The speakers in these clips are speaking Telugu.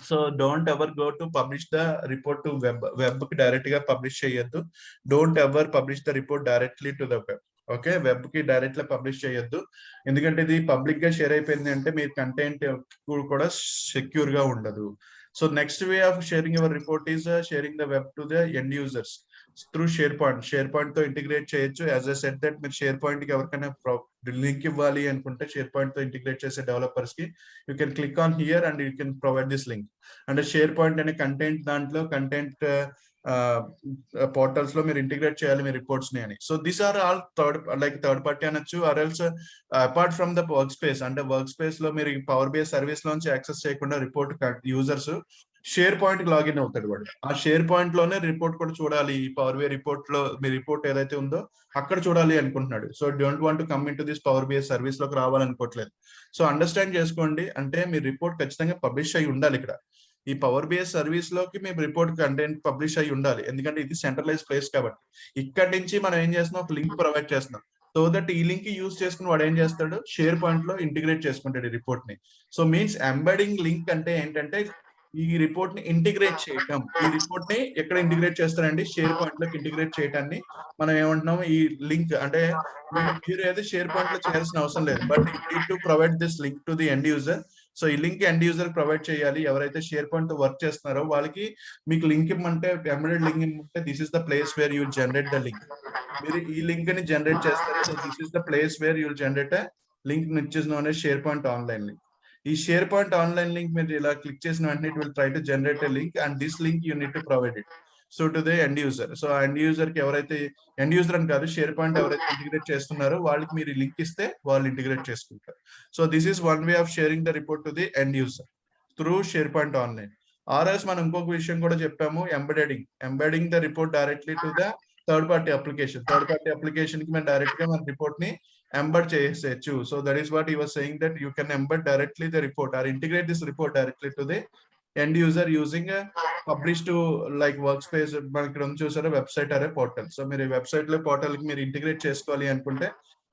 So don't ever go to publish the report to web కి డైరెక్ట్ గా పబ్లిష్ చేయొద్దు. Don't ever publish the report directly to the web. Okay, web కి డైరెక్ట్ గా పబ్లిష్ చేయొద్దు, ఎందుకంటే ఇది పబ్లిక్ గా షేర్ అయిపోయింది అంటే మీ కంటెంట్ కూడా సెక్యూర్ గా ఉండదు. So next way of sharing your report is sharing the web to the end users through share point తో ఇంటిగ్రేట్ చేయొచ్చు. యాజ్ ఐ సెడ్ దట్ మీరు షేర్ పాయింట్ కి ఎవరికైనా లింక్ ఇవ్వాలి అనుకుంటే షేర్ పాయింట్ తో ఇంటిగ్రేట్ చేసే డెవలపర్స్ కి you can click on here and you can provide this link. అంటే షేర్ పాయింట్ అనే కంటెంట్ దాంట్లో కంటెంట్ పోర్టల్స్ లో మీరు ఇంటిగ్రేట్ చేయాలి మీ రిపోర్ట్స్ ని అని. So these are all third party అనొచ్చు, or else apart from the workspace. అంటే వర్క్ స్పేస్ లో మీరు పవర్ బిఐ సర్వీస్ లోంచి యాక్సెస్ చేయకుండా రిపోర్ట్ యూజర్స్ షేర్ పాయింట్ కి లాగిన్ అవుతాడు వాడు. ఆ షేర్ పాయింట్ లోనే రిపోర్ట్ కూడా చూడాలి, పవర్ బిఐ రిపోర్ట్ లో మీ రిపోర్ట్ ఏదైతే ఉందో అక్కడ చూడాలి అనుకుంటున్నాడు. So don't want to come into this Power BI service లోకి రావాలనుకోవట్లేదు. సో అండర్స్టాండ్ చేసుకోండి, అంటే మీ రిపోర్ట్ ఖచ్చితంగా పబ్లిష్ అయి ఉండాలి. ఇక్కడ ఈ పవర్ బిఐ సర్వీస్ లోకి మీ రిపోర్ట్ కంటెంట్ పబ్లిష్ అయి ఉండాలి, ఎందుకంటే ఇది సెంట్రలైజ్ ప్లేస్ కాబట్టి. ఇక్కడ నుంచి మనం ఏం చేస్తున్నాం, ఒక లింక్ ప్రొవైడ్ చేస్తున్నాం. సో దట్ ఈ లింక్ యూజ్ చేసుకుని వాడు ఏం చేస్తాడు, షేర్ పాయింట్ లో ఇంటిగ్రేట్ చేసుకుంటాడు ఈ రిపోర్ట్ ని. సో మీన్స్ ఎంబెడింగ్ లింక్ అంటే ఏంటంటే ఈ రిపోర్ట్ ని ఇంటిగ్రేట్ చేయటం. ఈ రిపోర్ట్ ని ఎక్కడ ఇంటిగ్రేట్ చేస్తారండి, షేర్ పాయింట్ లోకి ఇంటిగ్రేట్ చేయటాన్ని మనం ఏమంటున్నాం, ఈ లింక్ అంటే మీరు ఏదో షేర్ పాయింట్ లో చేయాల్సిన అవసరం లేదు, but you need to provide this link to the end user. So ఈ లింక్ ఎండ్ యూజర్ ప్రొవైడ్ చేయాలి. ఎవరైతే షేర్ పాయింట్ తో వర్క్ చేస్తున్నారో వాళ్ళకి మీకు లింక్ ఇమ్మంటే, ఎంబెడెడ్ లింక్ ఇమ్మంటే this is the place where you generate the link. మీరు ఈ లింక్ ని జనరేట్ చేస్తారు. So this is the place where you generate link which is known as SharePoint online link. ఈ షేర్ పాయింట్ ఆన్లైన్ లింక్ మీరు ఇలా క్లిక్ చేసిన వెంటనే it will try to generate a link and this link you need to provide it so to the end user. So end user కి ఎవరైతే, ఎండ్ యూజర్ అని కాదు, షేర్ పాయింట్ ఎవరైతే ఇంటిగ్రేట్ చేస్తున్నారో వాళ్ళకి మీరు లింక్ ఇస్తే వాళ్ళు ఇంటిగ్రేట్ చేసుకుంటారు. So this is one way of sharing the report to the end user through share point online. RS మనం ఇంకొక విషయం కూడా చెప్పాము, embedding the report directly to the third party application. Third party application కి మేము డైరెక్ట్ గా మన రిపోర్ట్ ని embed చేయొచ్చు. So that is what he was saying, that you can embed directly the report or integrate this report directly to the end user using a publish to like workspace. మనకి ఇక్కడ చూసారా వెబ్సైట్ అరే పోర్టల్. సో మీరు వెబ్సైట్ లో పోర్టల్ కి మీరు ఇంటిగ్రేట్ చేసుకోవాలి అనుకుంటే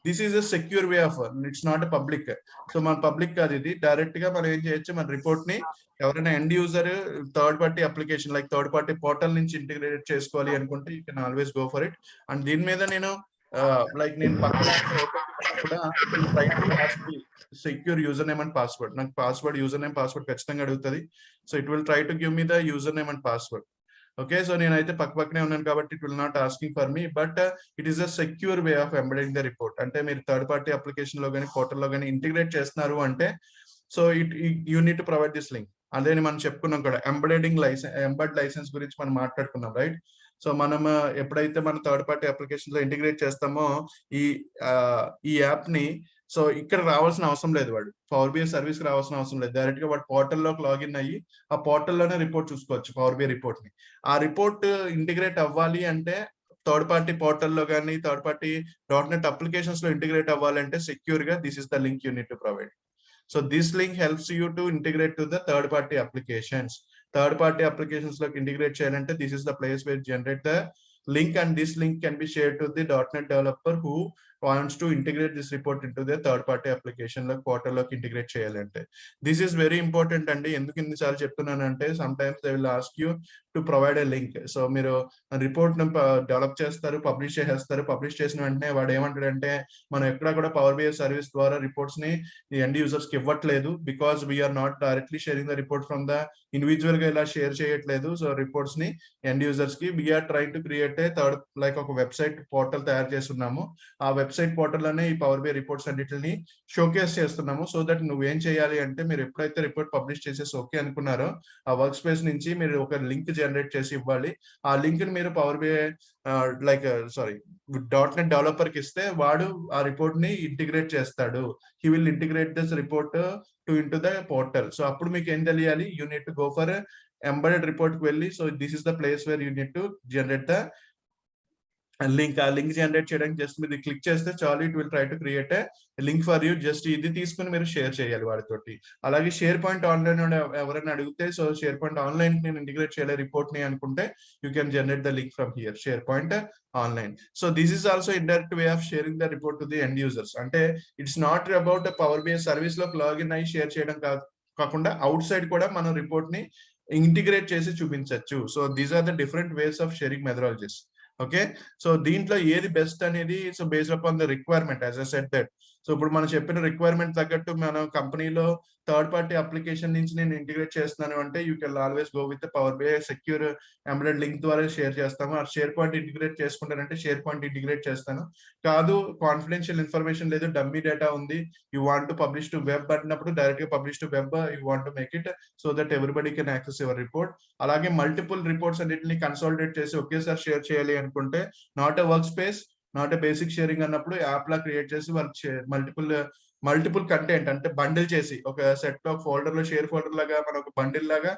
this is a secure way of, it's not a public. So మన పబ్లిక్ కాదు ఇది, డైరెక్ట్ గా మనం ఏం చేయొచ్చు, మన రిపోర్ట్ ని ఎవరైనా end user third party application like third party portal నుంచి ఇంటిగ్రేట్ చేసుకోవాలి అనుకుంటే you can always go for it. And దీని మీద నేను లైక్ నేను పక్కన కూడా secure user name and password, నాకు పాస్వర్డ్ యూజర్ నేమ్ పాస్వర్డ్ ఖచ్చితంగా అడుగుతుంది. So it will try to give me the user name and password. Okay, so నేనైతే పక్కనే ఉన్నాను కాబట్టి it will not asking for me, but it is a secure way of embedding the report. అంటే మీరు థర్డ్ పార్టీ అప్లికేషన్ లో కానీ పోర్టల్ లో కానీ ఇంటిగ్రేట్ చేస్తున్నారు అంటే so you need to provide this link. అదే మనం చెప్పుకున్నాం కూడా ఎంబెడ్ లైసెన్స్ గురించి మనం మాట్లాడుకున్నాం, రైట్? సో మనం ఎప్పుడైతే మన థర్డ్ పార్టీ అప్లికేషన్ లో ఇంటిగ్రేట్ చేస్తామో ఈ యాప్ ని, సో ఇక్కడ రావాల్సిన అవసరం లేదు, వాడు పవర్ బిఐ సర్వీస్ రావాల్సిన అవసరం లేదు. డైరెక్ట్ గా వాడు పోర్టల్లోకి లాగిన్ అయ్యి ఆ పోర్టల్లోనే రిపోర్ట్ చూసుకోవచ్చు, పవర్ బిఐ రిపోర్ట్ ని. ఆ రిపోర్ట్ ఇంటిగ్రేట్ అవ్వాలి అంటే థర్డ్ పార్టీ పోర్టల్లో కానీ థర్డ్ పార్టీ .NET అప్లికేషన్స్ లో ఇంటిగ్రేట్ అవ్వాలంటే సెక్యూర్ గా this is the link you need to provide. So this link helps you to integrate to the third party applications. Third party applications like integrate cheyalante this is the place where generate the link, and this link can be shared to the .NET developer who wants to integrate this report into the third party application like portal loki integrate cheyalante. This is very important andi, enduku inni saalu cheptunnanante sometimes they will ask you to provide a link. So మీరు రిపోర్ట్ ని డెవలప్ చేస్తారు, పబ్లిష్ చేసేస్తారు. పబ్లిష్ చేసిన వెంటనే వాడు ఏమంటాడంటే మనం ఎక్కడ కూడా పవర్ బిఐ సర్వీస్ ద్వారా రిపోర్ట్స్ ని ఎండ్ యూజర్స్ కి ఇవ్వట్లేదు, because we are not directly sharing the report from the individual గా ఇలా షేర్ చేయట్లేదు. సో రిపోర్ట్స్ ని ఎండ్ యూజర్స్ కి we are trying to create a third like ఒక వెబ్సైట్ పోర్టల్ తయారు చేస్తున్నాము. ఆ వెబ్సైట్ పోర్టల్ లోనే ఈ పవర్ బిఐ రిపోర్ట్స్ అన్నిటిని షోకేస్ చేస్తున్నాము. సో దట్ నువ్వేం చేయాలి అంటే మీరు ఎప్పుడైతే రిపోర్ట్ పబ్లిష్ చేసేసి ఓకే అనుకున్నారో ఆ వర్క్ స్పేస్ నుంచి మీరు ఒక లింక్ జనరేట్ చేసి ఇవ్వాలి. ఆ లింక్ ని మీరు పవర్ బిఐ .NET డెవలపర్ కి ఇస్తే వాడు ఆ రిపోర్ట్ ని ఇంటిగ్రేట్ చేస్తాడు. He will integrate this report to into the portal. So అప్పుడు మీకు ఏం తెలియాలి, you need to go for embedded report కి వెళ్ళి, so this is the place where you need to generate the link. ఆ లింక్ జనరేట్ చేయడానికి జస్ట్ మీరు క్లిక్ చేస్తే చాలు, it will try to create A link for you. Just ఇది తీసుకుని మీరు షేర్ చేయాలి వాడితోటి. అలాగే షేర్ పాయింట్ ఆన్లైన్ ఎవరైనా అడిగితే, సో షేర్ పాయింట్ ఆన్లైన్ నేను ఇంటిగ్రేట్ చేయాలి రిపోర్ట్ ని అనుకుంటే you can generate the link from here SharePoint online. So this is also indirect way of sharing the report to the end users. అంటే ఇట్స్ నాట్ అబౌట్ పవర్ బిఐ సర్వీస్ లోకి లాగిన్ అయ్యి షేర్ చేయడం కాకుండా అవుట్ సైడ్ కూడా మనం రిపోర్ట్ ని ఇంటిగ్రేట్ చేసి చూపించవచ్చు. So these are the different ways of sharing methodologies. Okay, so దీంట్లో ఏది బెస్ట్ అనేది so based upon the requirement as I said that. So ఇప్పుడు మనం చెప్పిన రిక్వైర్మెంట్ తగ్గట్టు మనం కంపెనీలో థర్డ్ పార్టీ అప్లికేషన్ నుంచి నేను ఇంటిగ్రేట్ చేస్తున్నాను అంటే you can always go with Power B secure embedded link ద్వారా షేర్ చేస్తాము. ఆ షేర్ పాయింట్ ఇంటిగ్రేట్ చేసుకుంటానంటే షేర్ పాయింట్ ఇంటిగ్రేట్ చేస్తాను. కాదు కాన్ఫిడెన్షియల్ ఇన్ఫర్మేషన్ లేదు, డమ్మీ డేటా ఉంది, you want to publish to web అన్నప్పుడు డైరెక్ట్ గా publish to web you want to make it so that everybody can access your report. అలాగే మల్టిపుల్ రిపోర్ట్స్ అన్నిటిని కన్సాలిడేట్ చేసి ఒకేసారి షేర్ చేయాలి అనుకుంటే not a work space, not a basic sharing అన్నప్పుడు యాప్ లా క్రియేట్ చేసి వాళ్ళకి మల్టిపుల్ కంటెంట్ అంటే బండిల్ చేసి ఒక సెట్ ఆఫ్ ఫోల్డర్ లో షేర్ ఫోల్డర్ లాగా మన ఒక బండిల్ లాగా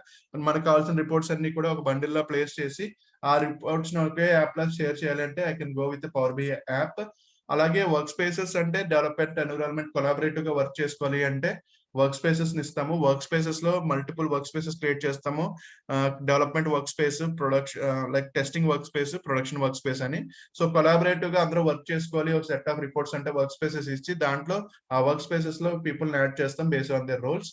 మనకు కావాల్సిన రిపోర్ట్స్ అన్ని కూడా ఒక బండిల్ లో ప్లేస్ చేసి ఆ రిపోర్ట్స్ ఒకే యాప్ లా షేర్ చేయాలంటే I can go with Power BI app. అలాగే వర్క్ స్పేసెస్ అంటే డెవలప్మెంట్ ఎన్విరాన్మెంట్ కొలాబరేటివ్ గా వర్క్ చేసుకోవాలి అంటే వర్క్ స్పేసెస్ ని ఇస్తాము. వర్క్ స్పేసెస్ లో మల్టిపుల్ వర్క్ స్పేసెస్ క్రియేట్ చేస్తాము. Development work space, production like testing work space, production work space అని. సో కొలాబరేటివ్ గా అందరూ వర్క్ చేసుకోవాలి. ఒక సెట్ ఆఫ్ రిపోర్ట్స్ అంటే వర్క్ స్పేసెస్ ఇచ్చి దాంట్లో ఆ వర్క్ స్పేసెస్ లో పీపుల్ యాడ్ చేస్తాం based on their roles.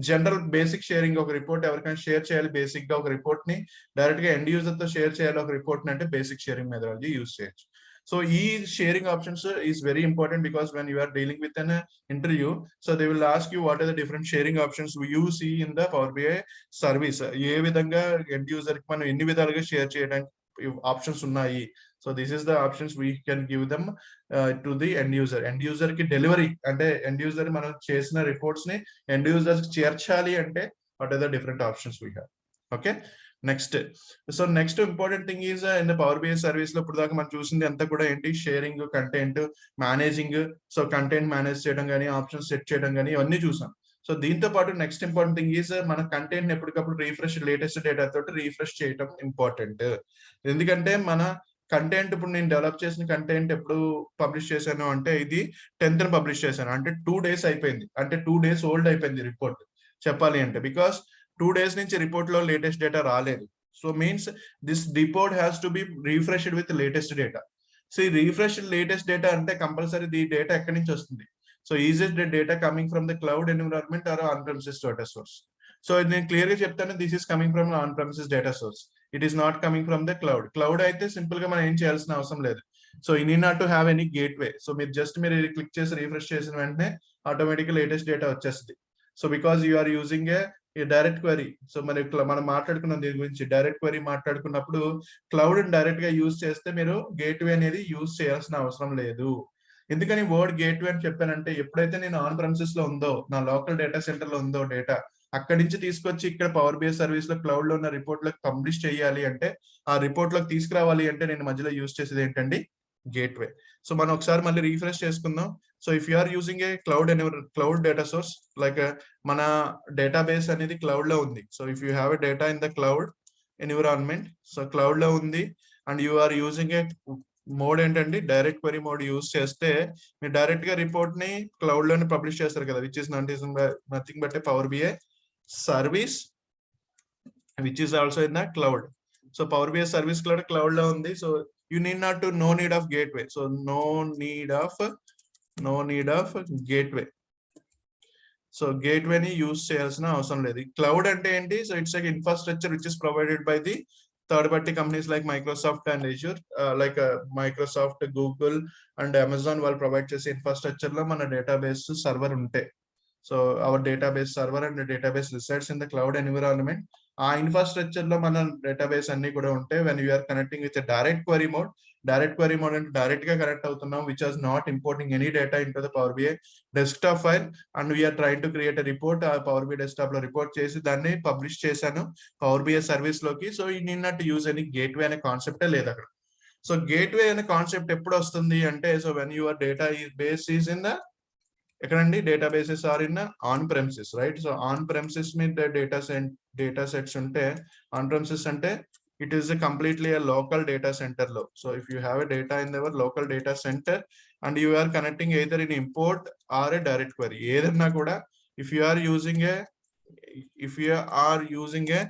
General basic sharing, ఒక రిపోర్ట్ ఎవరికైనా షేర్ చేయాలి బేసిక్ గా ఒక రిపోర్ట్ ని డైరెక్ట్ గా ఎండ్ యూజర్ తో షేర్ చేయాలి ఒక రిపోర్ట్ ని అంటే బేసిక్ షేరింగ్ మెథడాలజీ యూజ్ చేయొచ్చు. So each sharing options is very important because when you are dealing with an interview, so they will ask you what are the different sharing options you see in the Power BI service. ఏ విధంగా end user కి మనం ఎన్ని విధాలుగా షేర్ చేయడానికి ఆప్షన్స్ ఉన్నాయి. So this is the options we can give them to the end user. End user కి డెలివరీ అంటే ఎండ్ యూజర్ మనం చేసిన రిపోర్ట్స్ ని ఎండ్ యూజర్స్ కి చేర్చాలి అంటే what are the different options we have. Okay, next. So next important thing is in the power BI service లో ఇప్పుడు దాకా మనం చూసింది అంతా కూడా ఏంటి, sharing, content managing. So content manage చేయడం కానీ ఆప్షన్స్ సెట్ చేయడం కానీ ఇవన్నీ చూసాం. సో దీంతో పాటు నెక్స్ట్ ఇంపార్టెంట్ థింగ్ ఈజ్ మన కంటెంట్ ఎప్పటికప్పుడు రీఫ్రెష్, లేటెస్ట్ డేటా తోటి రీఫ్రెష్ చేయడం ఇంపార్టెంట్. ఎందుకంటే మన కంటెంట్ ఇప్పుడు నేను డెవలప్ చేసిన కంటెంట్ ఎప్పుడు పబ్లిష్ చేశాను అంటే ఇది 10th పబ్లిష్ చేశాను అంటే 2 days అయిపోయింది, అంటే 2 days ఓల్డ్ అయిపోయింది రిపోర్ట్ చెప్పాలి అంటే. బికాస్ 2 days నుంచి రిపోర్ట్ లో లేటెస్ట్ డేటా రాలేదు. So means this report has to be refreshed with latest data. So ఈ రిఫ్రెష్డ్ లేటెస్ట్ డేటా అంటే కంపల్సరీ ఈ డేటా ఎక్కడి నుంచి వస్తుంది. So is it the data coming from the cloud environment or on premises data source. So నేను క్లియర్ గా చెప్తాను, this is coming from on premises data source. It is not coming from the cloud. Cloud అయితే సింపుల్ గా మనం ఏం చేయాల్సిన అవసరం లేదు. So you need not to have any gateway. So మీరు జస్ట్ మీరు క్లిక్ చేసి రిఫ్రెష్ చేసిన వెంటనే ఆటోమేటిక్ లేటెస్ట్ డేటా వచ్చేస్తుంది. So because you are using a direct query. So మనం మాట్లాడుకున్నాం దీని గురించి, డైరెక్ట్ క్వరీ మాట్లాడుకున్నప్పుడు క్లౌడ్ డైరెక్ట్ గా యూజ్ చేస్తే మీరు గేట్వే అనేది యూజ్ చేయాల్సిన అవసరం లేదు. ఎందుకని వర్డ్ గేట్వే అని చెప్పానంటే ఎప్పుడైతే నేను ఆన్ ప్రెమిసెస్ లో ఉందో, నా లోకల్ డేటా సెంటర్ లో ఉందో డేటా, అక్కడి నుంచి తీసుకొచ్చి ఇక్కడ పవర్ బిఐ సర్వీస్ లో క్లౌడ్ లో ఉన్న రిపోర్ట్ లకు పబ్లిష్ చేయాలి అంటే, ఆ రిపోర్ట్ లోకి తీసుకురావాలి అంటే నేను మధ్యలో యూజ్ చేసేది ఏంటండి, గేట్వే. సో మనం ఒకసారి మళ్ళీ రీఫ్రెష్ చేసుకుందాం. So if you are using a cloud data source like మన డేటాబేస్ అనేది క్లౌడ్ లో ఉంది. So if you have a data in the cloud environment, so cloud లో ఉంది and you are using a mode ఏంటండి, డైరెక్ట్ క్వరీ మోడ్ యూజ్ చేస్తే మీరు డైరెక్ట్ గా రిపోర్ట్ ని క్లౌడ్ లోనే పబ్లిష్ చేస్తారు కదా, which is nothing but a Power BI service which is also in the cloud. So Power BI service cloud లో ఉంది. So you need not to no need of gateway. So no need of gateway. So gateway ni use cheyalsina avasaram ledhu. Cloud ante enti, so it's like infrastructure which is provided by the third party companies like Microsoft and Azure, like Microsoft, Google and Amazon will provide chese infrastructure lo mana database server unte. So our database server and the database resides in the cloud environment. ఆ ఇన్ఫ్రాస్ట్రక్చర్ లో మన డేటాబేస్ అన్ని కూడా ఉంటాయి. When you're connecting with direct query mode అంటే డైరెక్ట్ గా కనెక్ట్ అవుతున్నాం, which as not importing any data into the power BI desktop file and we are trying to create a report. ఆ పవర్ బిఐ డెస్క్టాప్ లో రిపోర్ట్ చేసి దాన్ని పబ్లిష్ చేశాను పవర్ బిఐ సర్వీస్ లోకి. సో ఈ need not use any gateway అనే కాన్సెప్టే లేదు అక్కడ. సో గేట్వే అనే కాన్సెప్ట్ ఎప్పుడు వస్తుంది అంటే, so when your database is in the ఎక్కడండి, databases are in on premises, right. So on premises మీద డేటా సెట్స్ ఉంటే, ఆన్ ప్రెమిసెస్ అంటే it is completely a local data center లో. So if you have a data in our local data center and you are connecting either in import or a direct query, ఏదన్నా కూడా if you are using a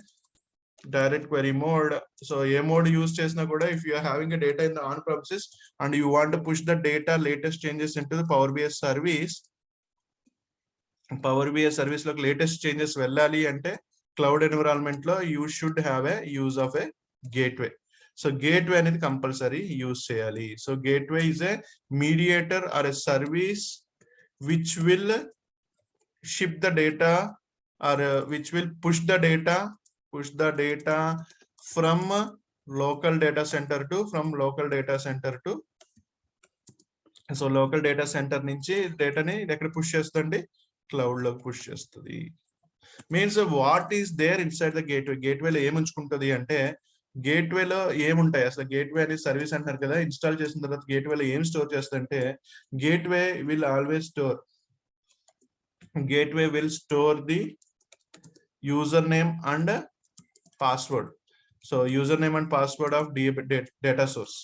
direct query mode, so A mode use చేసినా కూడా if you are having a data in the on premises and you want to push the data latest changes into the power BI service, Power BI service లోకి లేటెస్ట్ చేంజెస్ వెళ్ళాలి అంటే క్లౌడ్ ఎన్విరాన్మెంట్ లో you should have a use of a gateway. So gateway అనేది కంపల్సరీ యూజ్ చేయాలి. So gateway is a mediator or a service which will ship the data or which will push the data from local data center to so local data center నుంచి డేటాని ఎక్కడ పుష్ చేస్తుంది, క్లౌడ్ లోకి పుష్ చేస్తుంది. Means what is there inside the gateway. గేట్వేలో ఏముంచుకుంటుంది అంటే గేట్వేలో ఏముంటాయి అసలు. గేట్వే అనేది సర్వీస్ అంటారు కదా, ఇన్స్టాల్ చేసిన తర్వాత గేట్వేలో ఏం స్టోర్ చేస్తుందంటే gateway will always store the username and password. So username and password of data source.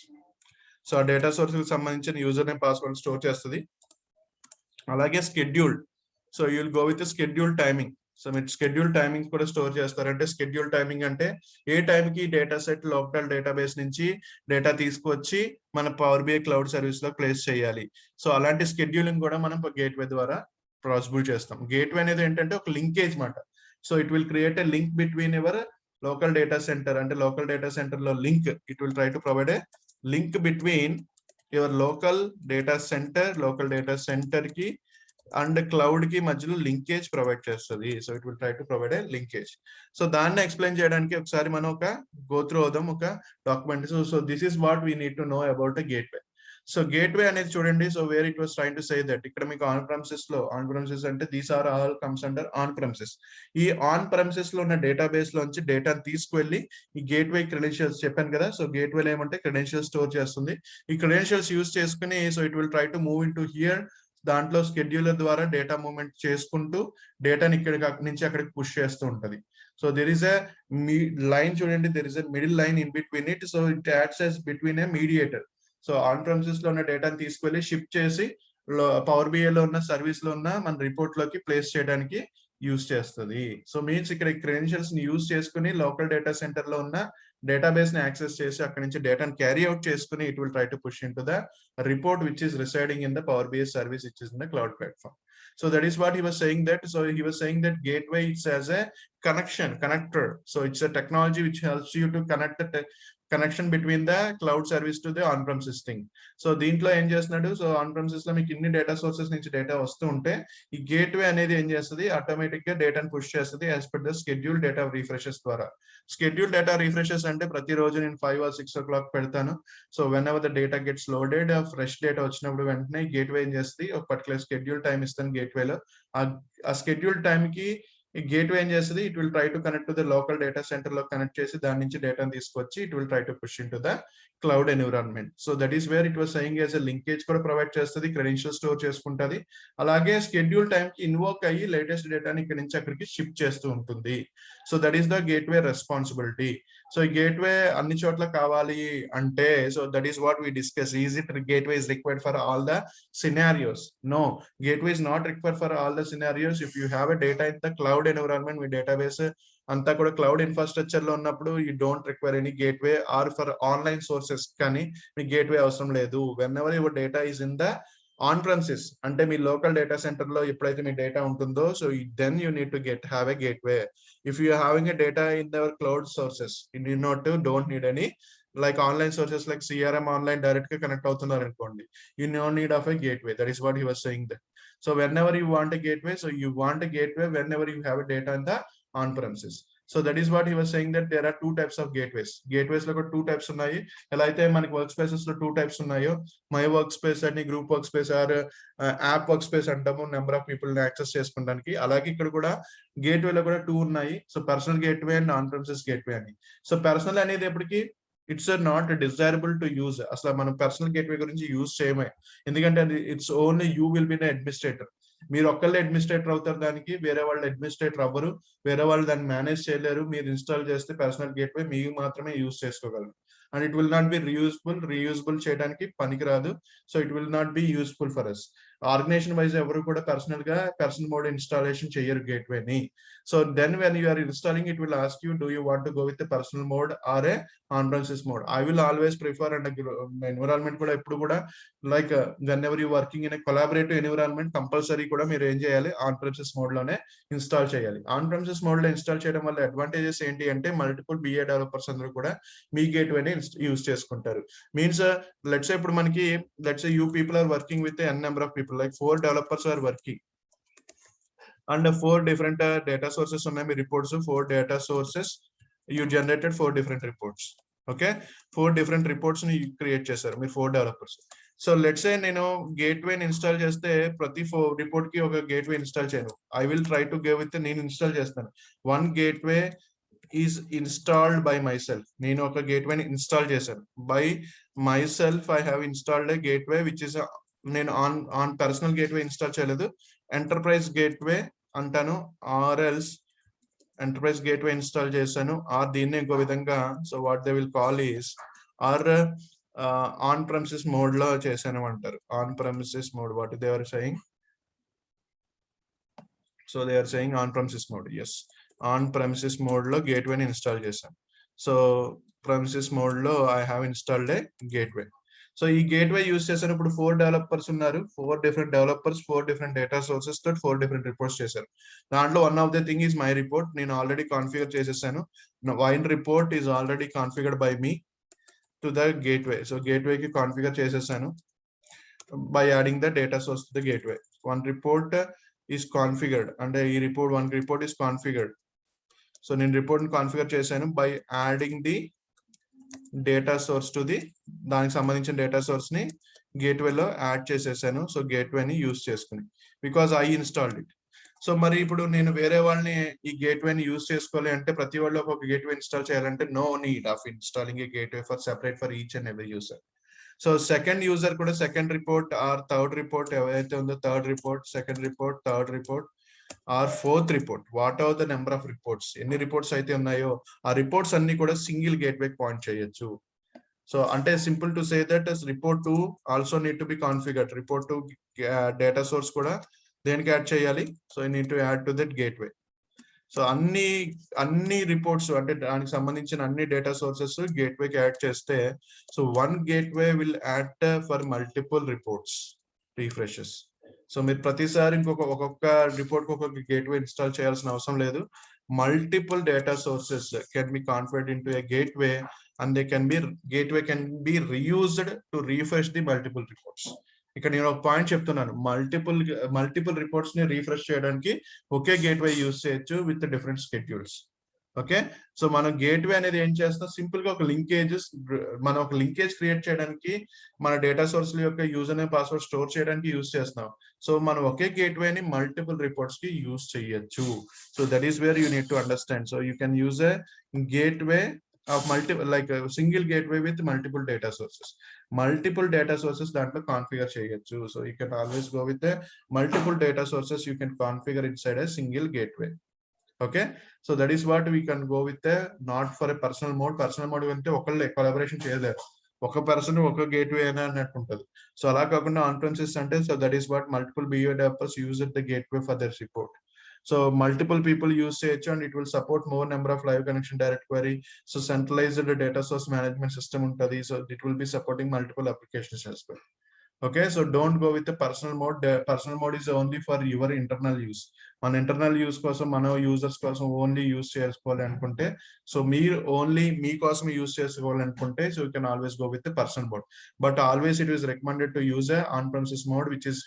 So ఆ డేటా సోర్స్ కి సంబంధించిన యూజర్ నేమ్ పాస్వర్డ్ స్టోర్ చేస్తుంది. అలాగే scheduled, so you will go with schedule timing. So మీరు షెడ్యూల్ టైమింగ్ కూడా స్టోర్ చేస్తారంటే షెడ్యూల్ టైమింగ్ అంటే ఏ టైంకి డేటా సెట్ లోకల్ డేటాబేస్ నుంచి డేటా తీసుకొచ్చి మన పవర్ బిఐ క్లౌడ్ సర్వీస్ లో ప్లేస్ చేయాలి. సో అలాంటి షెడ్యూలింగ్ కూడా మనం గేట్వే ద్వారా పాసిబుల్ చేస్తాం. గేట్వే అనేది ఏంటంటే ఒక లింకేజ్ మాట. So it will create a link between ever local data centre, అంటే లోకల్ డేటా సెంటర్ లో link, it will try to provide a link between your local data centre కి అండ్ క్లౌడ్ కి మధ్యలో లింకేజ్ ప్రొవైడ్ చేస్తుంది. So it will try to provide a linkage. So దాన్ని ఎక్స్ప్లెయిన్ చేయడానికి ఒకసారి మనం ఒక గో త్రూ అవుదాం ఒక document. So this is what we need to know about a gateway. So gateway అనేది చూడండి, so where it was trying to say that ఇక్కడ మీకు ఆన్ ప్రెమిసెస్ అంటే these are all comes under on premises. ఈ ఆన్ ప్రెమిసెస్ లో ఉన్న డేటాబేస్ లోంచి డేటాను తీసుకువెళ్ళి ఈ గేట్వే క్రెడెన్షియల్స్ చెప్పాను కదా, సో గేట్వేలో ఏమంటే క్రెడెన్షియల్స్ స్టోర్ చేస్తుంది. ఈ క్రెడెన్షియల్స్ యూజ్ చేసుకుని so it will try to move in to here. దాంట్లో స్కెడ్యూలర్ ద్వారా డేటా మూవ్మెంట్ చేసుకుంటూ డేటాని అక్కడి నుంచి అక్కడికి పుష్ చేస్తూ ఉంటది. So there is a line చూడండి, there is a middle line in between it. So it acts as between a mediator. So on premises లో ఉన్న డేటాను తీసుకెళ్లి షిప్ చేసి పవర్ బిఐ లో ఉన్న సర్వీస్ లో ఉన్న మన రిపోర్ట్ లోకి ప్లేస్ చేయడానికి యూజ్ చేస్తుంది. సో మీన్స్ ఇక్కడ క్రెడెన్షియల్స్ ని యూజ్ చేసుకుని లోకల్ డేటా సెంటర్ లో ఉన్న డేటాబేస్ ని యాక్సెస్ చేసి అక్కడి నుంచి డేటాను క్యారీ అవుట్ చేసుకుని it will try to push into the report which is residing in the power BI service which is in the cloud platform. So that is what he was saying that. So he was saying that gateway it's as a connector. So it's a technology which helps you to connect the connection between the cloud service to the on premises thing. So దీంట్లో ఏం చేస్తున్నాడు, సో ఆన్ ప్రెమిసెస్ లో మీకు ఇన్ని డేటా సోర్సెస్ నుంచి డేటా వస్తూ ఉంటే ఈ గేట్వే అనేది ఏం చేస్తుంది, ఆటోమేటిక్ గా డేటాను పుష్ చేస్తుంది as per the schedule data refreshes ద్వారా. స్కెడ్యూల్ డేటా రిఫ్రెషెస్ అంటే ప్రతిరోజు నేను 5 or 6 o'clock పెడతాను. So when ever the data gets loaded, fresh data వచ్చినప్పుడు వెంటనే గేట్వే ఏం చేస్తుంది, ఒక పర్టికులర్ స్కెడ్యూల్ టైం ఇస్తాను గేట్వేలో. ఆ స్కెడ్యూల్ టైం కి ఈ గేట్వే ఏం చేస్తుంది, it will try to connect to the local data centre లో కనెక్ట్ చేసి దాని నుంచి డేటాను తీసుకొచ్చి it will try to push into the cloud environment. So that is where it was saying as a linkage కూడా ప్రొవైడ్ చేస్తుంది, క్రెడెన్షియల్ స్టోర్ చేసుకుంటుంది. అలాగే స్కెడ్యూల్ టైం కి ఇన్వోక్ అయ్యి లేటెస్ట్ డేటాని ఇక్కడ నుంచి అక్కడికి షిఫ్ట్ చేస్తూ ఉంటుంది. So that is the gateway responsibility. So ఈ గేట్వే అన్ని చోట్ల కావాలి అంటే, so that is what we discuss. Is it gateway is required for all the scenarios? No, gateway is not required for all the scenarios. If you have a data in the cloud environment with database అంతా కూడా క్లౌడ్ ఇన్ఫ్రాస్ట్రక్చర్ లో ఉన్నప్పుడు you don't require any gateway or for online sources కానీ మీ గేట్వే అవసరం లేదు. Whenever your data is in the on premises అంటే మీ లోకల్ డేటా సెంటర్ లో ఎప్పుడైతే మీ డేటా ఉంటుందో, so then you need to have a gateway. If you having a data in their cloud sources you don't need any like online sources like CRM online direct గా connect అవుతున్నారు అనుకోండి, you no need of a gateway. That is what he was saying that. So whenever you want a gateway, so you want a gateway whenever you have a data in the on premises. So that is what he was saying that there are two types of gateways. Gateways లో కూడా 2 types ఉన్నాయి. ఎలా అయితే మనకి వర్క్ స్పేసెస్ లో 2 types ఉన్నాయో, మై వర్క్ స్పేస్ అని, group work space or app work space అంటాము నెంబర్ ఆఫ్ పీపుల్ ని యాక్సెస్ చేసుకోవడానికి. అలాగే ఇక్కడ కూడా గేట్వే లో కూడా 2 ఉన్నాయి. So personal gateway and on premises gateway అని. సో పర్సనల్ అనేది ఎప్పటికీ it's not desirable to use. అసలు మనం పర్సనల్ గేట్వే గురించి యూజ్ చేయమే, ఎందుకంటే అది it's only you will be the administrator. మీరు ఒక్కళ్ళే అడ్మినిస్ట్రేటర్ అవుతారు దానికి, వేరే వాళ్ళు అడ్మినిస్ట్రేటర్ అవ్వరు, వేరే వాళ్ళు దాన్ని మేనేజ్ చేయలేరు. మీరు ఇన్స్టాల్ చేస్తే పర్సనల్ గేట్వే మీకు మాత్రమే యూజ్ చేసుకోగలరు. And it will not be reusable చేయడానికి పనికిరాదు. So it will not be useful for us. Organisation wise ఎవరు కూడా పర్సనల్ మోడ్ ఇన్స్టాలేషన్ చేయరు గేట్వేని. So then when you are installing, it will ask you, do you want to go with personal mode or a on premises mode. I will always prefer, and environment కూడా ఎప్పుడు కూడా like whenever you working in a collaborative environment, compulsory కూడా మీరు ఏం చేయాలి, ఆన్ ప్రెమిసెస్ మోడ్ లోనే ఇన్స్టాల్ చేయాలి. ఆన్ ప్రెమిసెస్ మోడ్ లో ఇన్స్టాల్ చేయడం వల్ల అడ్వాంటేజెస్ ఏంటి అంటే, మల్టిపుల్ బిఏ డెవలపర్స్ అందరూ కూడా మీ గేట్వేని యూజ్ చేసుకుంటారు. మీన్స్ లెట్స్ ఇప్పుడు మనకి let's you people are working with N number of people, like 4 developers are working and 4 different data sources ఉన్నాయి మీ reports. 4 data sources you generated 4 different reports. Okay, 4 different reports ని క్రియేట్ చేశారు మీరు 4 developers. సో లెట్స్ సే నేను గేట్వే ఇన్స్టాల్ చేస్తే ప్రతి రిపోర్ట్ కి ఒక గేట్వే ఇన్స్టాల్ చేయను. I will try to give with, నేను ఇన్స్టాల్ చేస్తాను. 1 gateway is installed by my self. నేను ఒక గేట్వేని ఇన్స్టాల్ చేశాను by my self. I have installed a gateway which is, నేను ఆన్ పర్సనల్ గేట్వే ఇన్స్టాల్ చేయలేదు, ఎంటర్ప్రైజ్ గేట్వే అంటాను, or else enterprise gateway install చేశాను, ఆర్ దీన్ని ఇంకో విధంగా, so what they will call is, or on premises mode లో చేశాను అంటారు. On premises mode, what they are saying, so they are saying on premises mode. Yes, on premises mode లో గేట్వేని ఇన్స్టాల్ చేశాను. సో ప్రెమిసెస్ మోడ్ లో I have installed a gateway. So ఈ గేట్వే యూజ్ చేశాను. ఇప్పుడు 4 developers ఉన్నారు, 4 different developers, 4 different data sources తో 4 different reports చేశారు. దాంట్లో one of the thing is my report. నేను ఆల్రెడీ కాన్ఫిగర్ చేసేసాను. Wine report is already configured by me to the gateway. So gateway కి కాన్ఫిగర్ చేసేసాను by adding the data source to the gateway. One report is configured, and one report is configured. So నేను రిపోర్ట్ ని కాన్ఫిగర్ చేశాను by adding the data source to the, దానికి సంబంధించిన డేటా సోర్స్ ని గేట్వేలో యాడ్ చేసేసాను. సో గేట్వేని యూజ్ చేసుకుని, because I installed it. So మరి ఇప్పుడు నేను వేరే వాళ్ళని ఈ గేట్వేని యూజ్ చేసుకోవాలి అంటే, ప్రతి వాళ్ళు ఒక గేట్వే ఇన్స్టాల్ చేయాలంటే, no need of installing a gateway for separate for each and every user. So second user కూడా second report or third report ఏవైతే ఉందో, third report, second report, third report or fourth report, what are the number of reports, ఎన్ని రిపోర్ట్స్ అయితే ఉన్నాయో ఆ రిపోర్ట్స్ అన్ని కూడా సింగిల్ గేట్వే పాయింట్ చేయొచ్చు. సో అంటే simple to say that report 2 also need to B configured. Report 2 data source కూడా దేనికి యాడ్ చేయాలి, so you need to add to that gateway. So అన్ని రిపోర్ట్స్ అంటే దానికి సంబంధించిన అన్ని డేటా సోర్సెస్ గేట్వేకి యాడ్ చేస్తే, so one gateway will add for multiple reports refreshes. So మీరు ప్రతిసారి ఒక్కొక్క రిపోర్ట్ కి ఒక్కొక్క గేట్వే ఇన్స్టాల్ చేయాల్సిన అవసరం లేదు. Multiple data sources can be configured in to A gateway, and gateway can be reused to refresh the multiple reports. ఇక్కడ నేను ఒక పాయింట్ చెప్తున్నాను, మల్టిపుల్ రిపోర్ట్స్ ని రీఫ్రెష్ చేయడానికి ఒకే గేట్వే యూజ్ చేయొచ్చు with different schedules. Okay, so మనం గేట్వే అనేది ఏం చేస్తాం, సింపుల్ గా ఒక లింకేజ్ క్రియేట్ చేయడానికి, మన డేటా సోర్స్ యొక్క యూజర్ నేమ్ పాస్వర్డ్ స్టోర్ చేయడానికి యూజ్ చేస్తాం. సో మనం ఒకే గేట్వేని మల్టిపుల్ రిపోర్ట్స్ కి యూజ్ చేయొచ్చు. So that is where you need to understand. So you can use a gateway of single gateway with multiple data sources దాంట్లో కాన్ఫిగర్ చేయొచ్చు. So you can always go with the multiple data sources you can configure inside a single gateway. Okay, so that is what we can go with the not for a personal mode అంటే ఒకళ్ళే కొలాబరేషన్ చేయలేరు, ఒక పర్సన్ ఒక గేట్వే అని అన్నట్టు ఉంటుంది. సో అలా కాకుండా ఆన్ ప్రెమిసెస్ అంటే, so that is what multiple BO developers use the gateway for their report. So multiple people use CH, and it will support more number of live connection direct query. So centralized data source management system untadi, so it will be supporting multiple applications as well. Okay, so don't go with the personal mode. The personal mode is only for your internal use. మన ఇంటర్నల్ యూస్ కోసం, మన యూజర్స్ కోసం ఓన్లీ యూజ్ చేసుకోవాలి అనుకుంటే, సో మీరు ఓన్లీ మీకోసం యూజ్ చేసుకోవాలనుకుంటే, so you can always go with personal mode. But always it is recommended to use on premises mode, which is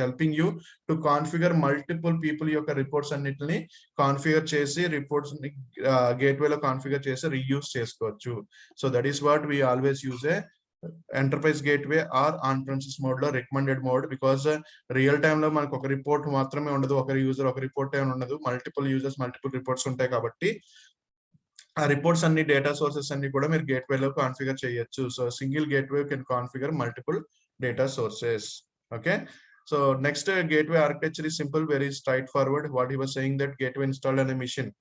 helping you to configure multiple people యొక్క రిపోర్ట్స్ అన్నిటిని కాన్ఫిగర్ చేసి, రిపోర్ట్స్ గేట్వేలో కాన్ఫిగర్ చేసి రీయూజ్ చేసుకోవచ్చు. So that is what we always use enterprise gateway or on premises mode లో recommended mode. Because real time లో మనకు ఒక రిపోర్ట్ మాత్రమే ఉండదు, ఒక యూజర్ ఒక రిపోర్ట్ ఏమి ఉండదు, మల్టిపుల్ యూజర్స్ మల్టిపుల్ రిపోర్ట్స్ ఉంటాయి. కాబట్టి ఆ రిపోర్ట్స్ అన్ని డేటా సోర్సెస్ అన్ని కూడా మీరు గేట్వేలో కాన్ఫిగర్ చేయొచ్చు. So single gateway can configure multiple data sources. Okay, so next gateway architecture is simple, very straightforward. What he was saying that gateway installed అనే మిషన్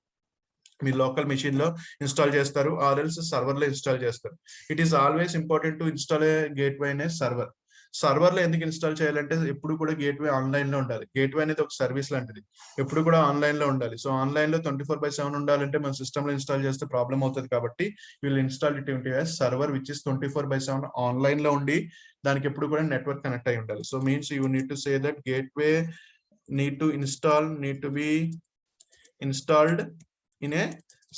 మీ లోకల్ మెషిన్ లో ఇన్స్టాల్ చేస్తారు, ఆర్ ఎల్స్ సర్వర్ లో ఇన్స్టాల్ చేస్తారు. It is always important to install a gateway in a server. సర్వర్లో ఎందుకు ఇన్స్టాల్ చేయాలంటే ఎప్పుడు కూడా గేట్వే ఆన్లైన్ లో ఉండాలి. గేట్వే అనేది ఒక సర్వీస్ లాంటిది, ఎప్పుడు కూడా ఆన్లైన్ లో ఉండాలి. సో ఆన్లైన్ లో 24/7 ఉండాలంటే మన సిస్టమ్ లో ఇన్స్టాల్ చేస్తే ప్రాబ్లం అవుతుంది. కాబట్టి వీళ్ళు install it into server which is 24/7 online లో ఉండి దానికి ఎప్పుడు కూడా నెట్వర్క్ కనెక్ట్ అయి ఉండాలి. So means you need to say that gateway need to be installed in a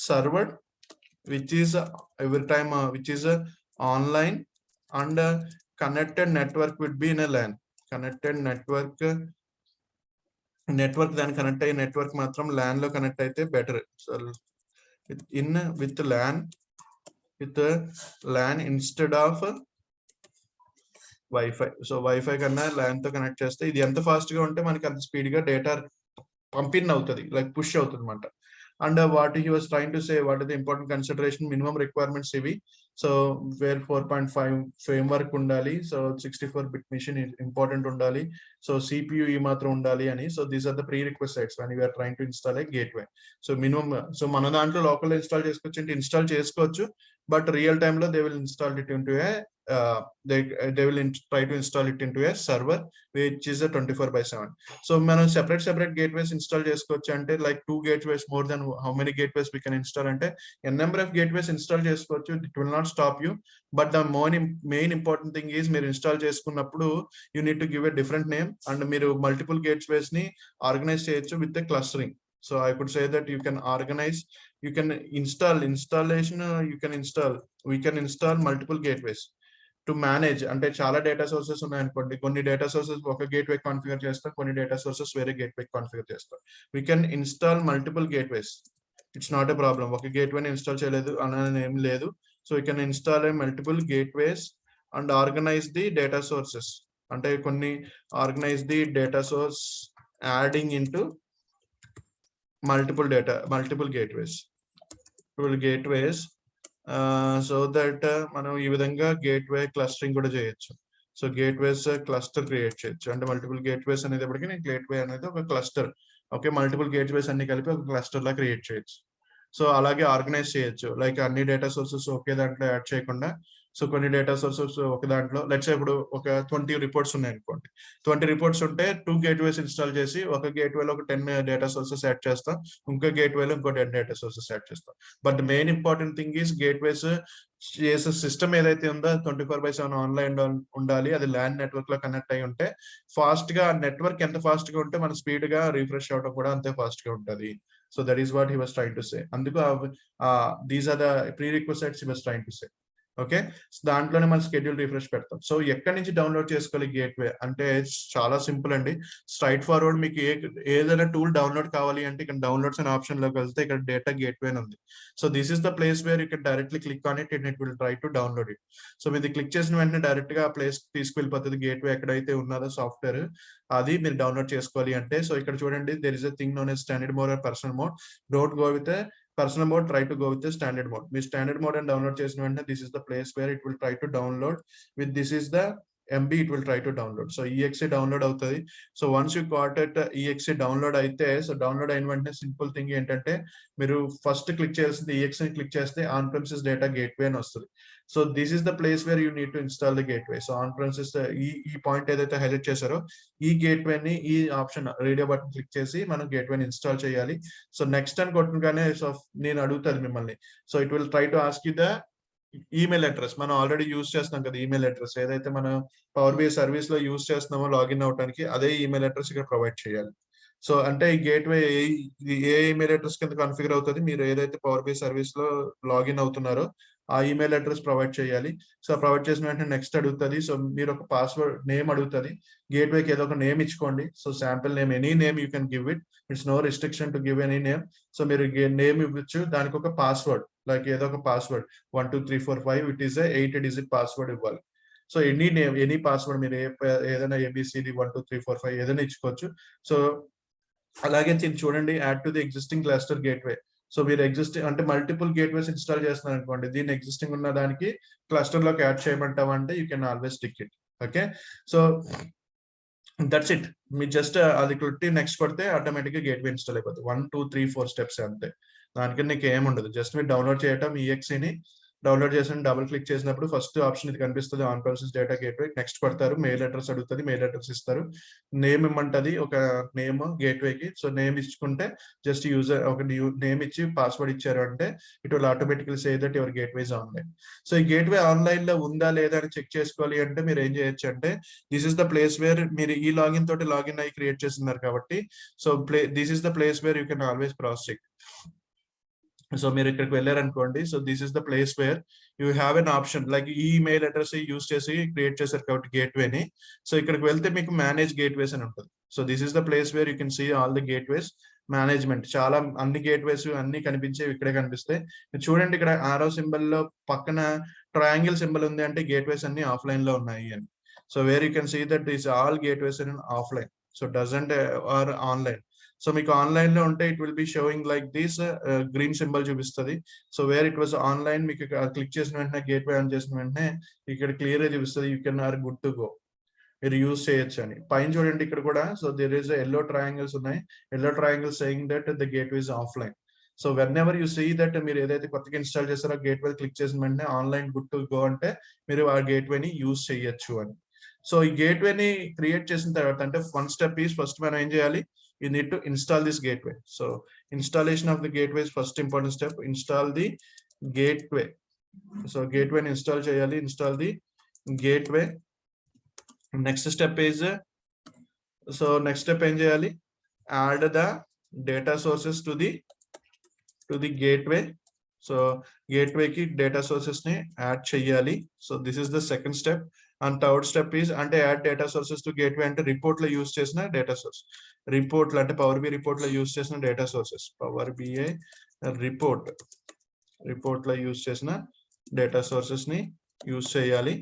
server which is every time which is online, and connected network would be in a LAN. Connected network దాని కనెక్ట్ అయ్యే నెట్వర్క్ మాత్రం LAN లో కనెక్ట్ అయితే better. So with LAN instead of wifi. So wifi కన్నా LAN తో కనెక్ట్ చేస్తే ఇది ఎంత ఫాస్ట్ గా ఉంటే మనకి అంత స్పీడ్ గా డేటా పంపిన్ అవుతుంది, లైక్ పుష్ అవుతుంది అనమాట. And what he was trying to say, what is the important consideration, minimum requirements ఇవి. సో వేర్ 4.5 ఫ్రేమ్ వర్క్ ఉండాలి, సో 64-bit మిషన్ ఇంపార్టెంట్ ఉండాలి, సో సిపియు ఈ మాత్రం ఉండాలి అని. So these are the pre requests when you're trying to install a gateway. So minimum, so మన దాంట్లో లోకల్ ఇన్స్టాల్ చేసుకోవచ్చు అంటే ఇన్స్టాల్ చేసుకోవచ్చు, బట్ రియల్ టైమ్ లో they will install it into A they will try to install it into a server which is a 24/7. So మనం separate gateways install చేసుకోవచ్చు అంటే like 2 gateways, more than how many gateways we can install అంటే n number of gateways install చేసుకోవచ్చు. It will not stop you, but the main important thing is మీరు ఇన్స్టాల్ చేసుకున్నప్పుడు you need to give a different name, and మీరు multiple gateways ని organize చేయొచ్చు with the clustering. So I could say that you can organize, you can we can install multiple gateways to manage. అంటే చాలా డేటా సోర్సెస్ ఉన్నాయనుకోండి, కొన్ని డేటా సోర్సెస్ ఒక గేట్వే కాన్ఫిగర్ చేస్తాం, కొన్ని డేటా సోర్సెస్ వేరే గేట్వే కాన్ఫిగర్ చేస్తాం. We can install multiple gateways, it's not a problem. ఒక గేట్వేని ఇన్స్టాల్ చేయలేదు అని ఏం లేదు. So we can install multiple gateways and organise the data sources. అంటే కొన్ని organise the data source adding into multiple gateways so that మనం ఈ విధంగా గేట్వే క్లస్టరింగ్ కూడా చేయొచ్చు. సో గేట్వేస్ క్లస్టర్ క్రియేట్ చేయొచ్చు. అంటే మల్టిపుల్ గేట్వేస్ అనేటప్పటికీ నేను గేట్వే అనేది ఒక క్లస్టర్, ఓకే, మల్టిపుల్ గేట్వేస్ అన్ని కలిపి ఒక క్లస్టర్ లా క్రియేట్ చేయొచ్చు. సో అలాగే ఆర్గనైజ్ చేయొచ్చు, లైక్ అన్ని డేటా సోర్సెస్ ఒకే దాంట్లో యాడ్ చేయకుండా. సో కొన్ని డేటా సోర్సెస్ ఒక దాంట్లో, లెట్స్ ఇప్పుడు ఒక 20 రిపోర్ట్స్ ఉన్నాయి అనుకోండి, 20 రిపోర్ట్స్ ఉంటే 2 గేట్వేస్ ఇన్స్టాల్ చేసి ఒక గేట్వేలో ఒక 10 డేటా సోర్సెస్ యాడ్ చేస్తాం, ఇంకో గేట్వేలో ఇంకో 10 డేటా సోర్సెస్ యాడ్ చేస్తాం. But main important thing is gateways చేసే సిస్టమ్ ఏదైతే ఉందో 24/7 ఆన్లైన్ ఉండాలి, అది ల్యాన్ నెట్వర్క్ లో కనెక్ట్ అయి ఉంటే ఫాస్ట్ గా, నెట్వర్క్ ఎంత ఫాస్ట్ గా ఉంటే మన స్పీడ్ గా రిఫ్రెష్ అవడం కూడా అంతే ఫాస్ట్ గా ఉంటుంది. So that is what he was trying to say. అందుకు these are the pre requests he was trying to say. Okay, దాంట్లోనే మనం షెడ్యూల్ రిఫ్రెష్ పెడతాం. సో ఎక్కడి నుంచి డౌన్లోడ్ చేసుకోవాలి గేట్వే అంటే చాలా సింపుల్ అండి, స్ట్రైట్ ఫార్వర్డ్. మీకు ఏదైనా టూల్ డౌన్లోడ్ కావాలి అంటే ఇక్కడ డౌన్లోడ్స్ అనే ఆప్షన్ లోకి వెళ్తే ఇక్కడ డేటా గేట్వే అని ఉంది. So this is the place where you can directly click on it and it will try to download it. So మీరు క్లిక్ చేసిన వెంటనే డైరెక్ట్ గా ఆ ప్లేస్ తీసుకెళ్ళిపోతుంది, గేట్వే ఎక్కడైతే ఉన్నదో సాఫ్ట్వేర్ అది మీరు డౌన్లోడ్ చేసుకోవాలి అంటే. సో ఇక్కడ చూడండి, there is a thing known as standard mode or personal mode. Don't go with personal mode, try to go with the standard mode. మీ స్టాండర్డ్ మోడ్ అని డౌన్లోడ్ చేసిన వెంటనే this is the place where it will try to download with this is the MB it will try to download. So exe download అవుతుంది. So once you got it, exe download అయితే, సో డౌన్లోడ్ అయిన వెంటనే సింపుల్ థింగ్ ఏంటంటే మీరు ఫస్ట్ క్లిక్ చేయాల్సింది exe ని క్లిక్ చేస్తే ఆన్ ప్రెమిసెస్ డేటా గేట్వే అని వస్తుంది. So this is the place where you need to install the gateway. So on premises ఈ పాయింట్ ఏదైతే హైలైట్ చేశారో ఈ గేట్వేని, ఈ ఆప్షన్ రేడియో బటన్ క్లిక్ చేసి మనం గేట్వేని ఇన్స్టాల్ చేయాలి. సో నెక్స్ట్ అని కొట్టగానే సో నేను అడుగుతాను మిమ్మల్ని, so it will try to ask you the email address. మనం ఆల్రెడీ యూజ్ చేస్తున్నాం కదా ఈమెయిల్ అడ్రస్, ఏదైతే మనం పవర్ బిఐ సర్వీస్ లో యూజ్ చేస్తున్నామో లాగిన్ అవడానికి అదే ఈమెయిల్ అడ్రస్ ఇక్కడ ప్రొవైడ్ చేయాలి. సో అంటే ఈ గేట్వే ఏ ఈమెయిల్ అడ్రస్ కింద కాన్ఫిగర్ అవుతుంది, మీరు ఏదైతే పవర్ బిఐ సర్వీస్ లో లాగిన్ అవుతున్నారో ఆ ఈమెయిల్ అడ్రస్ ప్రొవైడ్ చేయాలి. సో ప్రొవైడ్ చేసిన వెంటనే నెక్స్ట్ అడుగుతుంది. సో మీరు ఒక పాస్వర్డ్ నేమ్ అడుగుతుంది, గేట్వేకి ఏదో ఒక నేమ్ ఇచ్చుకోండి. So sample name, any name you can give it, it's no restriction to give any name. So మీరు నేమ్ ఇవ్వచ్చు, దానికి ఒక పాస్వర్డ్, లైక్ ఏదో ఒక password 1 2 3 4 5 it is 8 digit password ఇవ్వాలి. So any name, any password మీరు ఏదైనా ABCD 1 2 3 4 5 ఏదైనా ఇచ్చుకోవచ్చు. సో అలాగే చూడండి, add to the existing cluster gateway. So మీరు ఎగ్జిస్టింగ్ అంటే మల్టిపుల్ గేట్వేస్ ఇన్స్టాల్ చేస్తున్నారు అనుకోండి, దీన్ని ఎగ్జిస్టింగ్ ఉన్న దానికి క్లస్టర్ లోకి యాడ్ చేయమంటాం అంటే you can always tick it. Okay, so that's it. మీరు జస్ట్ అది కొట్టి నెక్స్ట్ కొడితే ఆటోమేటిక్ గా గేట్వే ఇన్స్టాల్ అయిపోతుంది. 1 2 3 4 స్టెప్స్ అంతే, దానికి నీకు ఏముండదు. జస్ట్ మీరు డౌన్లోడ్ చేయటం exe ని, డౌన్లోడ్ చేసిన డబుల్ క్లిక్ చేసినప్పుడు ఫస్ట్ ఆప్షన్ ఇది కనిపిస్తుంది, on premises data gateway. Next కొడతారు, మెయిల్ అడ్రస్ అడుగుతుంది, మెయిల్ అడ్రస్ ఇస్తారు, నేమ్ ఇమ్మంటది, ఒక నేమ్ గేట్వేకి. సో నేమ్ ఇచ్చుకుంటే జస్ట్ యూజర్ ఒక నేమ్ ఇచ్చి పాస్వర్డ్ ఇచ్చారు అంటే it will automatically say that your gateway is online. So ఈ గేట్వే ఆన్లైన్ లో ఉందా లేదా అని చెక్ చేసుకోవాలి అంటే మీరు ఏం చేయొచ్చు అంటే, this is the place where మీరు ఈ లాగిన్ తోటి లాగిన్ అయ్యి క్రియేట్ చేస్తున్నారు కాబట్టి, so this is the place where you can always cross check. సో మీరు ఇక్కడికి వెళ్ళారనుకోండి, so this is the place where you have an option, like ఈ ఈమెయిల్ అడ్రస్ యూస్ చేసి క్రియేట్ చేశారు కాబట్టి గేట్వేని. సో ఇక్కడికి వెళ్తే మీకు మేనేజ్ గేట్వేస్ అని ఉంటుంది. So this is the place where you can see all the gateways management. చాలా అన్ని గేట్వేస్ అన్ని కనిపించేవి ఇక్కడే కనిపిస్తాయి. చూడండి ఇక్కడ ఆరో సింబల్ లో పక్కన ట్రయాంగిల్ సింబల్ ఉంది అంటే గేట్వేస్ అన్ని ఆఫ్లైన్ లో ఉన్నాయి అని. So where you can see that is all gateways in offline, so doesn't are online. So మీకు ఆన్లైన్ లో ఉంటే it will be showing like this green symbol చూపిస్తుంది. So where it was online మీకు క్లిక్ చేసిన వెంటనే గేట్వే ఆన్ చేసిన వెంటనే ఇక్కడ క్లియర్ గా చూపిస్తుంది, you can are good to go, మీరు యూజ్ చేయొచ్చు అని. పైన చూడండి ఇక్కడ కూడా, so there is yellow triangles ఉన్నాయి, yellow triangles saying that the gateway is offline. So whenever you see that మీరు ఏదైతే కొత్తగా ఇన్స్టాల్ చేస్తారో గేట్వే క్లిక్ చేసిన వెంటనే ఆన్లైన్ గుడ్ టు గో అంటే మీరు ఆ గేట్వేని యూజ్ చేయొచ్చు అని. సో ఈ గేట్వేని క్రియేట్ చేసిన తర్వాత అంటే వన్ స్టెప్ ఈస్, ఫస్ట్ మనం ఏం చేయాలి, you need to install this gateway. So installation of the gateway is first important step. Install the gateway. So gateway install cheyali, install the gateway. Next step is, so next step em cheyali, add the data sources to the gateway. So gateway ki data sources ni add cheyali. So this is the second step. And third step is ante add data sources to gateway ante report lo use chesina data source, report lo ante PowerBi report lo use chesina data sources, PowerBi report lo use chesina data sources ni use cheyali.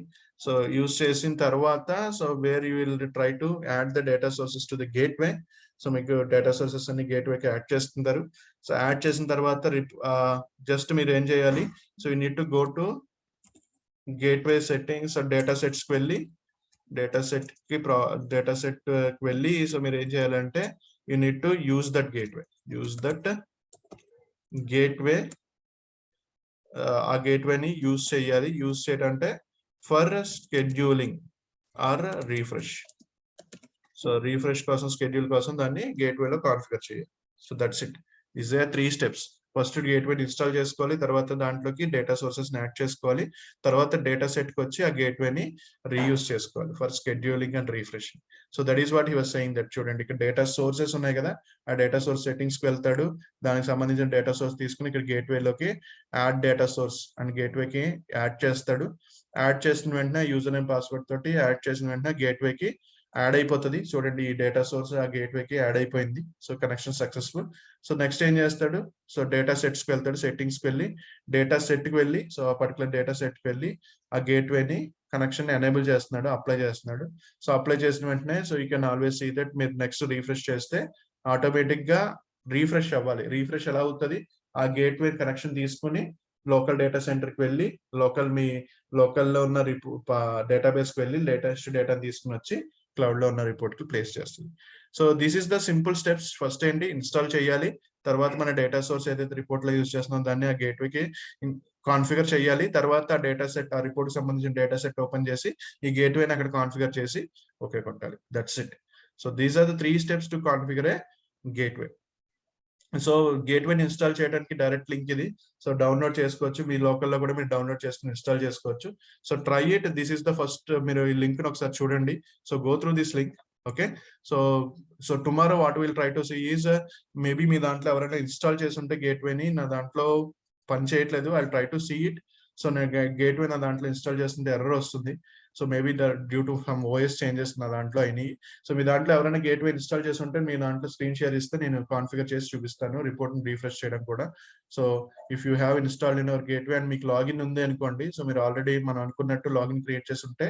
So use chesin tarvata, so where you will try to add the data sources to the gateway. So మీకు డేటా సోర్సెస్ అన్ని గేట్వేకి యాడ్ చేస్తుంటారు. సో యాడ్ చేసిన తర్వాత జస్ట్ మీరు ఏం చేయాలి, so you need to go to gateway settings, data sets కి వెళ్ళి డేటా సెట్ కి వెళ్ళి సో మీరు ఏం చేయాలంటే you need to use that gateway ఆ గేట్వేని యూజ్ చేయాలి. యూజ్ చేయడంటే for scheduling or refresh. So refresh కోసం, షెడ్యూల్ కోసం దాన్ని గేట్వేలో కాన్ఫిగర్ చేయాలి. So that's it. These are 3 steps. First gateway install చేసుకోవాలి, తర్వాత దాంట్లోకి డేటా సోర్సెస్ యాడ్ చేసుకోవాలి, తర్వాత డేటా సెట్ కి వచ్చి ఆ గేట్వేని రీయూజ్ చేసుకోవాలి for scheduling and refreshing. So that is what he was saying that. చూడండి ఇక్కడ డేటా సోర్సెస్ ఉన్నాయి కదా, ఆ డేటా సోర్స్ సెట్టింగ్స్ కి వెళ్తాడు, దానికి సంబంధించిన డేటా సోర్స్ తీసుకుని ఇక్కడ గేట్వేలోకి యాడ్ డేటా సోర్స్ అండ్ గేట్వేకి యాడ్ చేస్తాడు. యాడ్ చేసిన వెంటనే యూజర్ నేమ్ పాస్వర్డ్ తోటి యాడ్ చేసిన వెంటనే గేట్వేకి యాడ్ అయిపోతుంది. చూడండి ఈ డేటా సోర్స్ ఆ గేట్వేకి యాడ్ అయిపోయింది. So connection successful. So next ఏం చేస్తాడు, సో డేటా సెట్స్ కి వెళ్తాడు, సెట్టింగ్స్ కి వెళ్ళి డేటా సెట్ కి వెళ్ళి, సో ఆ పర్టికులర్ డేటా సెట్ కి వెళ్ళి ఆ గేట్వేని కనెక్షన్ ఎనేబుల్ చేస్తున్నాడు, అప్లై చేస్తున్నాడు. సో అప్లై చేసిన వెంటనే so you can always see that మీరు నెక్స్ట్ రీఫ్రెష్ చేస్తే ఆటోమేటిక్ గా రీఫ్రెష్ అవ్వాలి. రీఫ్రెష్ ఎలా అవుతుంది, ఆ గేట్వే కనెక్షన్ తీసుకుని లోకల్ డేటా సెంటర్ కి వెళ్ళి మీ లోకల్లో ఉన్న డేటాబేస్ కి వెళ్ళి లేటెస్ట్ డేటా తీసుకుని వచ్చి క్లౌడ్ లో ఉన్న రిపోర్ట్ కి ప్లేస్ చేస్తుంది. So this is the simple steps. First ఏంటి, ఇన్స్టాల్ చేయాలి, తర్వాత మన డేటా సోర్స్ ఏదైతే రిపోర్ట్ లో యూజ్ చేస్తున్నాం దాన్ని ఆ గేట్వేకి కాన్ఫిగర్ చేయాలి, తర్వాత ఆ డేటా సెట్ ఆ రిపోర్ట్ కి సంబంధించిన డేటా సెట్ ఓపెన్ చేసి ఈ గేట్వేని అక్కడ కాన్ఫిగర్ చేసి ఓకే కొట్టాలి. That's it. So these are the 3 steps to configure a gateway. So గేట్వేని ఇన్స్టాల్ చేయడానికి డైరెక్ట్ లింక్ ఇది. సో డౌన్లోడ్ చేసుకోవచ్చు, మీ లోకల్లో కూడా మీరు డౌన్లోడ్ చేసుకుని ఇన్స్టాల్ చేసుకోవచ్చు. So try it. This is the first. మీరు ఈ లింక్ ని ఒకసారి చూడండి. So go through this link. Okay. So tomorrow what will try to see is, maybe మీ దాంట్లో ఎవరైనా ఇన్స్టాల్ చేసి ఉంటే గేట్వేని, నా దాంట్లో పని చేయట్లేదు, I try to see it. So నేను గేట్వే నా దాంట్లో ఇన్స్టాల్ చేస్తుంటే ఎర్రర్ వస్తుంది. So maybe due to some OS changes నా దాంట్లో అయినాయి. సో మీ దాంట్లో ఎవరైనా గేట్వే ఇన్స్టాల్ చేసి ఉంటే మీ దాంట్లో స్క్రీన్ షేర్ ఇస్తే నేను కాన్ఫిగర్ చేసి చూపిస్తాను, రిపోర్ట్ ని రిఫ్రెష్ చేయడం కూడా. So if you have installed in our gateway and మీకు లాగిన్ ఉంది అనుకోండి, సో మీరు ఆల్రెడీ మనం అనుకున్నట్టు లాగిన్ క్రియేట్ చేసి ఉంటే,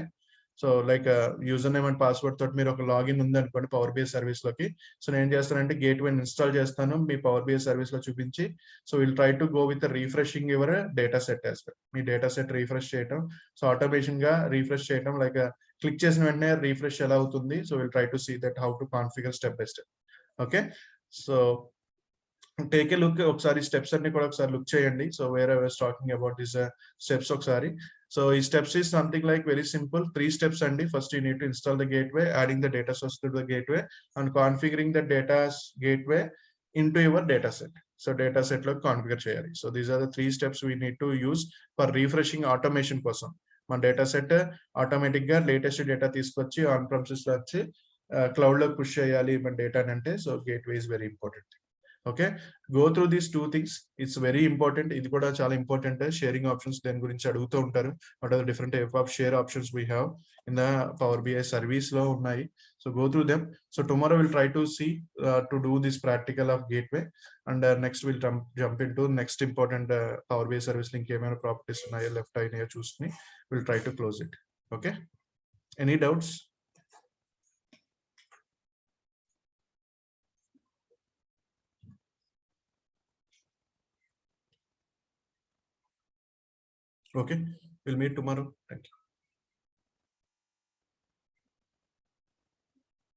so like user name and password తోటి మీరు ఒక లాగిన్ ఉంది అనుకోండి PowerBi సర్వీస్ లోకి. సో నేను ఏం చేస్తానంటే గేట్వే ఇన్స్టాల్ చేస్తాను మీ PowerBi సర్వీస్ లో చూపించి, so will try to go with refreshing your data set as well. మీ డేటా సెట్ రీఫ్రెష్ చేయడం, సో ఆటోమేషన్ గా రీఫ్రెష్ చేయడం, లైక్ క్లిక్ చేసిన వెంటనే రీఫ్రెష్ ఎలా అవుతుంది. So will try to see that how to configure step by step. Okay. So take a look, ఒకసారి స్టెప్స్ అన్ని కూడా ఒకసారి లుక్ చేయండి. So where I was talking about this steps ఒకసారి. సో ఈ steps is something like very simple 3 steps అండి. First you need to install the gateway, adding the data source to the gateway and configuring the data gateway into your data set. So data set లో కాన్ఫిగర్ చేయాలి. So these are the 3 steps we need to use for refreshing automation కోసం. మన డేటా సెట్ ఆటోమేటిక్ గా లేటెస్ట్ డేటా తీసుకొచ్చి ఆన్ ప్రెమిసెస్ లో వచ్చి క్లౌడ్ లో పుష్ చేయాలి మన డేటా అంటే. So gateway is very important. Okay, go through these 2 things, it's very important. ఇది కూడా చాలా ఇంపార్టెంట్. షేరింగ్ ఆప్షన్స్ దాని గురించి అడుగుతూ ఉంటారు. What are the different type of share options we have in the power BI service లో ఉన్నాయి. So go through them. So tomorrow will try to see to do this practical of gateway and next will jump into next important power BI service link ఏమైనా ప్రాపర్టీస్ ఉన్నాయో లెఫ్ట్ అయినాయో చూసుకుని will try to close it. Okay, any doubts? Okay, we'll meet tomorrow. Thank you.